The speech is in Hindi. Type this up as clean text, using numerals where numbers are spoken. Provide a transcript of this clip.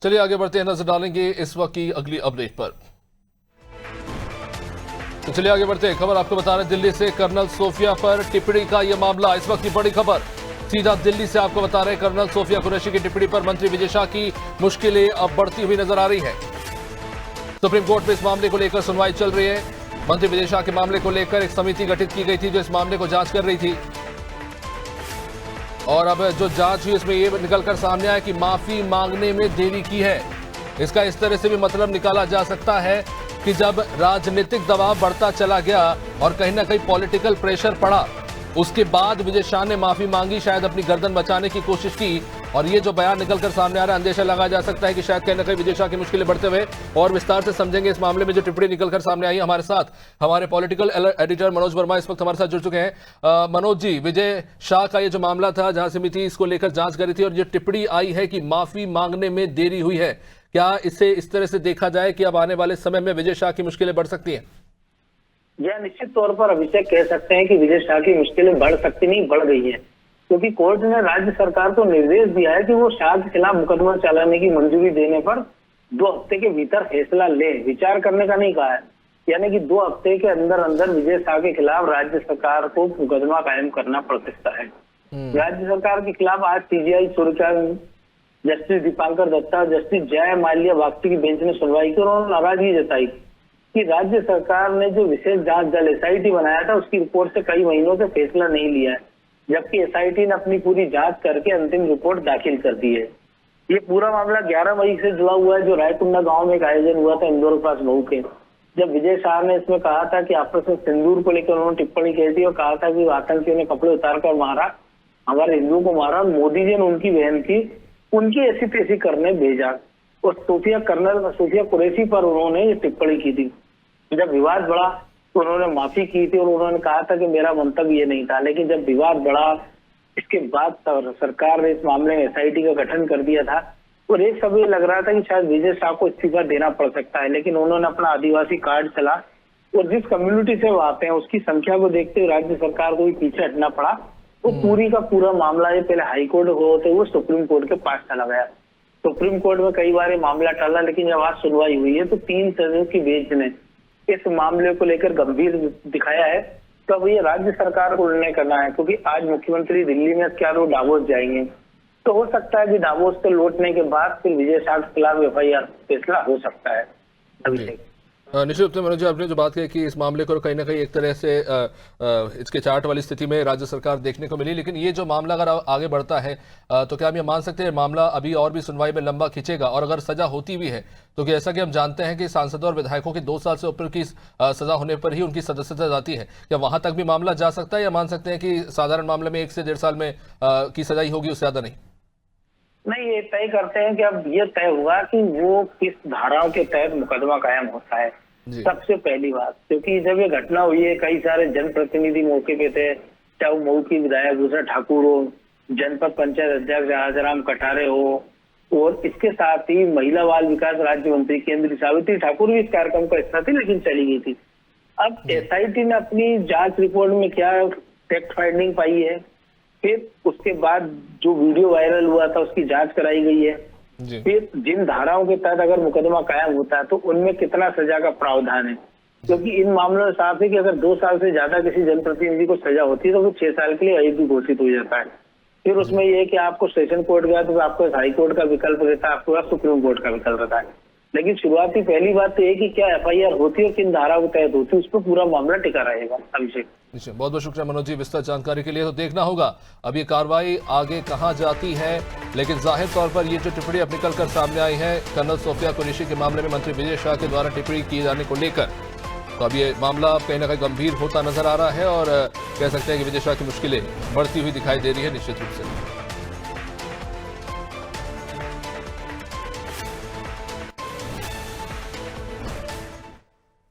चलिए आगे बढ़ते हैं, नजर डालेंगे इस वक्त की अगली अपडेट पर। तो चलिए आगे बढ़ते हैं, खबर आपको बता रहे हैं दिल्ली से कर्नल सोफिया पर टिप्पणी का यह मामला। इस वक्त की बड़ी खबर सीधा दिल्ली से आपको बता रहे हैं, कर्नल सोफिया कुरैशी की टिप्पणी पर मंत्री विजय शाह की मुश्किलें अब बढ़ती हुई नजर आ रही है। सुप्रीम कोर्ट में इस मामले को लेकर सुनवाई चल रही है। मंत्री विजय शाह के मामले को लेकर एक समिति गठित की गई थी जो इस मामले को जांच कर रही थी, और अब जो जांच हुई उसमें यह निकलकर सामने आया कि माफी मांगने में देरी की है। इसका इस तरह से भी मतलब निकाला जा सकता है कि जब राजनीतिक दबाव बढ़ता चला गया और कहीं ना कहीं पॉलिटिकल प्रेशर पड़ा, उसके बाद विजय शाह ने माफी मांगी, शायद अपनी गर्दन बचाने की कोशिश की। और ये जो बयान निकलकर सामने आ रहा है, अंदेशा लगाया जा सकता है कि शायद कहीं ना कहीं विजय शाह की मुश्किलें बढ़ते हुए और विस्तार से समझेंगे इस मामले में जो टिप्पणी निकलकर सामने आई है। हमारे साथ हमारे पॉलिटिकल एडिटर मनोज वर्मा इस वक्त हमारे साथ जुड़ चुके हैं। मनोज जी, विजय शाह का ये जो मामला था जहां समिति इसको लेकर जांच करी थी और ये टिप्पणी आई है कि माफी मांगने में देरी हुई है, क्या इसे इस तरह से देखा जाए कि अब आने वाले समय में विजय शाह की मुश्किलें बढ़ सकती हैं? यह निश्चित तौर पर अभिषेक कह सकते हैं कि विजय शाह की मुश्किलें बढ़ सकती नहीं, बढ़ गई है, क्योंकि कोर्ट ने राज्य सरकार को निर्देश दिया है कि वो शाह के खिलाफ मुकदमा चलाने की मंजूरी देने पर 2 हफ्ते के भीतर फैसला ले, विचार करने का नहीं कहा है। यानी कि 2 हफ्ते के अंदर अंदर विजय शाह के खिलाफ राज्य सरकार को मुकदमा कायम करना पड़ सकता है। राज्य सरकार के खिलाफ आज CJI Suryakant, justice Dipankar Datta, justice Joymalya Bagchi की बेंच ने सुनवाई की और उन्होंने नाराजगी जताई कि राज्य सरकार ने जो विशेष जांच दल एसआईटी बनाया था उसकी रिपोर्ट से कई महीनों से फैसला नहीं लिया है, जबकि एसआईटी ने अपनी पूरी जांच करके अंतिम रिपोर्ट दाखिल कर दी है। ये पूरा मामला 11 मई से जुड़ा हुआ है, जो रायकुंडा गांव में एक आयोजन हुआ था इंदौर के पास मऊ के, जब विजय शाह ने इसमें कहा था कि आपस में सिंदूर को लेकर उन्होंने टिप्पणी की थी और कहा था कि आतंकियों ने कपड़े उतार कर मारा, हमारे हिंदुओं को मारा, मोदी जी ने उनकी बहन थी उनकी ऐसी तैसी करने भेजा, और कर्नल सोफिया कुरैशी पर उन्होंने ये टिप्पणी की थी। जब विवाद बढ़ा तो उन्होंने माफी की थी और उन्होंने कहा था कि मेरा मंतव्य ये नहीं था, लेकिन जब विवाद बढ़ा इसके बाद सरकार ने इस मामले में एसआईटी का गठन कर दिया था और एक समय लग रहा था कि शायद विजय शाह को इस्तीफा देना पड़ सकता है, लेकिन उन्होंने अपना आदिवासी कार्ड चला और जिस कम्युनिटी से वो आते हैं उसकी संख्या को देखते हुए राज्य सरकार को भी पीछे हटना पड़ा। वो पूरी का पूरा मामला ये पहले हाई कोर्ट होते हुए सुप्रीम कोर्ट के पास चला गया। सुप्रीम कोर्ट में कई बार ये मामला टला, लेकिन जब आज सुनवाई हुई है तो 3 सदस्यों की बेंच ने इस मामले को लेकर गंभीर दिखाया है। तो अब ये राज्य सरकार को निर्णय करना है, क्योंकि आज मुख्यमंत्री दिल्ली में क्या वो डावोस जाएंगे, तो हो सकता है कि डावोस से लौटने के बाद फिर विजय शाह के खिलाफ एफआईआर फैसला हो सकता है। अभिषेक, निश्चित रूप से मनोज जी, आपने जो बात कही कि इस मामले को कहीं ना कहीं एक तरह से इसके चार्ट वाली स्थिति में राज्य सरकार देखने को मिली, लेकिन ये जो मामला अगर आगे बढ़ता है तो क्या हम ये मान सकते हैं मामला अभी और भी सुनवाई में लंबा खींचेगा? और अगर सजा होती भी है तो जैसा कि हम जानते हैं कि सांसदों और विधायकों की 2 साल से ऊपर की सजा होने पर ही उनकी सदस्यता जाती है, क्या वहां तक भी मामला जा सकता है, या मान सकते हैं कि साधारण मामले में 1 से 1.5 साल में की सजा ही होगी, उससे ज्यादा नहीं? नहीं, ये तय करते हैं कि अब ये तय हुआ कि वो किस धाराओं के तहत मुकदमा कायम होता है। सबसे पहली बात, क्योंकि जब ये घटना हुई है कई सारे जनप्रतिनिधि मौके पे थे, चाहे मऊ की विधायक दूसरा ठाकुर हो, जनपद पंचायत अध्यक्ष राजाराम कटारे हो, और इसके साथ ही महिला बाल विकास राज्य मंत्री केंद्रीय सावित्री ठाकुर भी इस कार्यक्रम का हिस्सा थी, लेकिन चली गई थी। अब एसआईटी ने अपनी जांच रिपोर्ट में क्या फैक्ट फाइंडिंग पाई है, फिर उसके बाद जो वीडियो वायरल हुआ था उसकी जांच कराई गई है, फिर जिन धाराओं के तहत अगर मुकदमा कायम होता है तो उनमें कितना सजा का प्रावधान है, क्योंकि इन मामलों में साफ है कि अगर 2 साल से ज्यादा किसी जनप्रतिनिधि को सजा होती है तो वो 6 साल के लिए अयोग्य घोषित हो जाता है। फिर उसमें ये है कि आपको सेशन कोर्ट गया तो आपको हाई कोर्ट का विकल्प रहता है, आपके पास सुप्रीम कोर्ट का विकल्प रहता है। लेकिन शुरुआती पहली बात तो ये कि क्या एफआईआर होती है और किन धाराओं के तहत होती है, उस पर पूरा मामला टिका रहेगा। अभिषेक, बहुत बहुत शुक्रिया मनोज जी विस्तृत जानकारी के लिए। तो देखना होगा अब ये कार्रवाई आगे कहां जाती है, लेकिन जाहिर तौर पर ये जो टिप्पणी अब निकल कर सामने आई है कर्नल सोफिया कुरैशी के मामले में मंत्री विजय शाह के द्वारा टिप्पणी किए जाने को लेकर, तो अब ये मामला कहीं ना कहीं गंभीर होता नजर आ रहा है और कह सकते हैं कि विजय शाह की मुश्किलें बढ़ती हुई दिखाई दे रही है निश्चित रूप से।